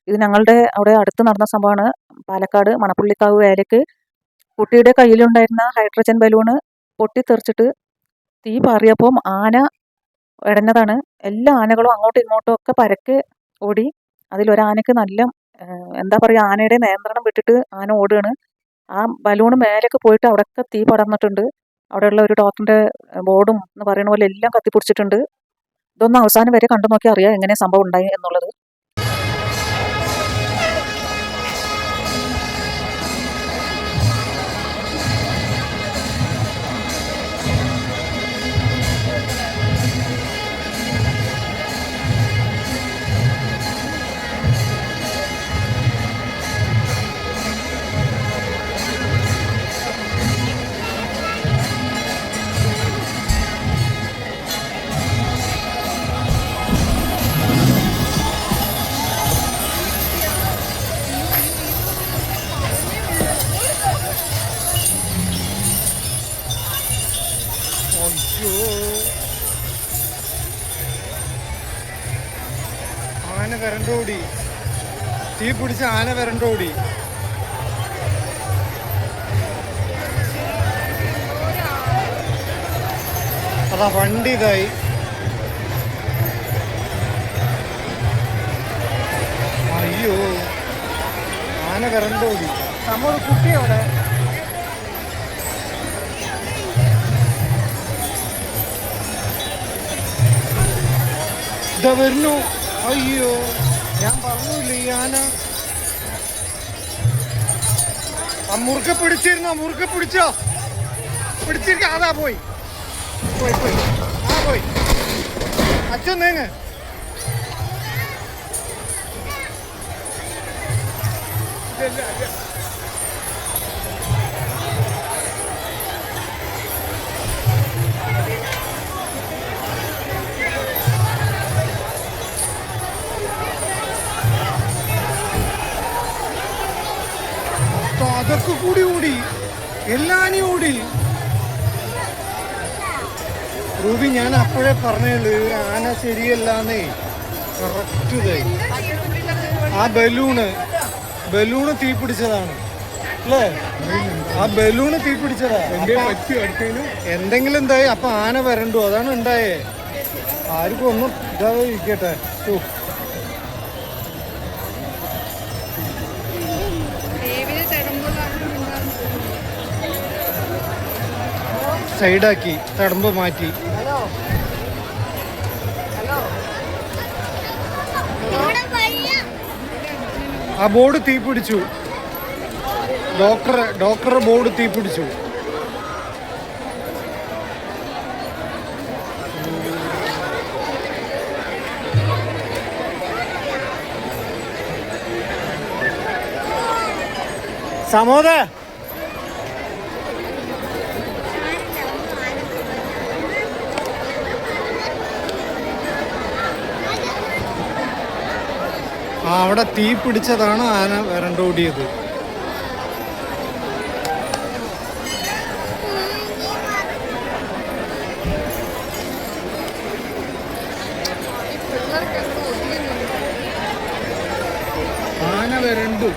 ഇത് ഞങ്ങളുടെ അവിടെ അടുത്ത് നടന്ന സംഭവമാണ്. പാലക്കാട് മണപ്പുള്ളിക്കാവ് വേലയ്ക്ക് കുട്ടിയുടെ കയ്യിലുണ്ടായിരുന്ന ഹൈഡ്രജൻ ബലൂണ് പൊട്ടിത്തെറിച്ചിട്ട് തീ പാറിയപ്പോൾ ആന ഇടഞ്ഞതാണ്. എല്ലാ ആനകളും അങ്ങോട്ടും ഇങ്ങോട്ടും ഒക്കെ പരക്കെ ഓടി. അതിലൊരാനക്ക് നല്ല എന്താ പറയുക, ആനയുടെ നിയന്ത്രണം വിട്ടിട്ട് ആന ഓടുകയാണ്. ആ ബലൂണ് മേലേക്ക് പോയിട്ട് അവിടെയൊക്കെ തീ പടർന്നിട്ടുണ്ട്. അവിടെയുള്ള ഒരു ഡോക്ടറിന്റെ ബോർഡും എന്ന് പറയുന്ന പോലെ എല്ലാം കത്തിപ്പിടിച്ചിട്ടുണ്ട്. ഇതൊന്നും അവസാനം വരെ കണ്ടു നോക്കി അറിയാം എങ്ങനെ സംഭവം ഉണ്ടായി എന്നുള്ളത്. ആന വരണ്ടോടി, തീ പിടിച്ച ആന വരണ്ടോടി. അതാ വണ്ടി ഇതായി. അയ്യോ, ആന വരണ്ടോടി. നമ്മൾ കുട്ടിയോടെ ഇതാ വരുന്നു. അയ്യോ, ഞാൻ പറഞ്ഞില്ലേ ഈ ആന. മുറുക്കെ പിടിച്ചിരുന്നോ? മുറുക്കെ പിടിച്ചോ? പിടിച്ചിരിക്ക. അതാ പോയി പോയി പോയി ആ പോയി. അച്ഛൻ നേങ്ങ്. അതൊക്കെ കൂടി ഓടി, എല്ലാനും ഓടി. റൂബി, ഞാൻ അപ്പോഴേ പറഞ്ഞുള്ളൂ ഒരു ആന ശരിയല്ലാന്നേ. കറക്റ്റ് ഇതായി. ആ ബലൂണ് തീ പിടിച്ചതാണ് അല്ലേ? ആ ബലൂണ് തീ പിടിച്ചതാ. എന്തെങ്കിലും എന്തായി. അപ്പൊ ആന വരണ്ടു, അതാണ് ഉണ്ടായേ. ആർക്കും ഒന്നും ഇതാതെ ഇരിക്കട്ടെ. സൈഡാക്കി തടമ്പ് മാറ്റി. ആ ബോർഡ് തീ പിടിച്ചു. ഡോക്ടറെ ബോർഡ് തീ പിടിച്ചു. സമോദ, അവിടെ തീ പിടിച്ചതാണ് ആന വരണ്ടോടിയത്. ആന വരണ്ടു.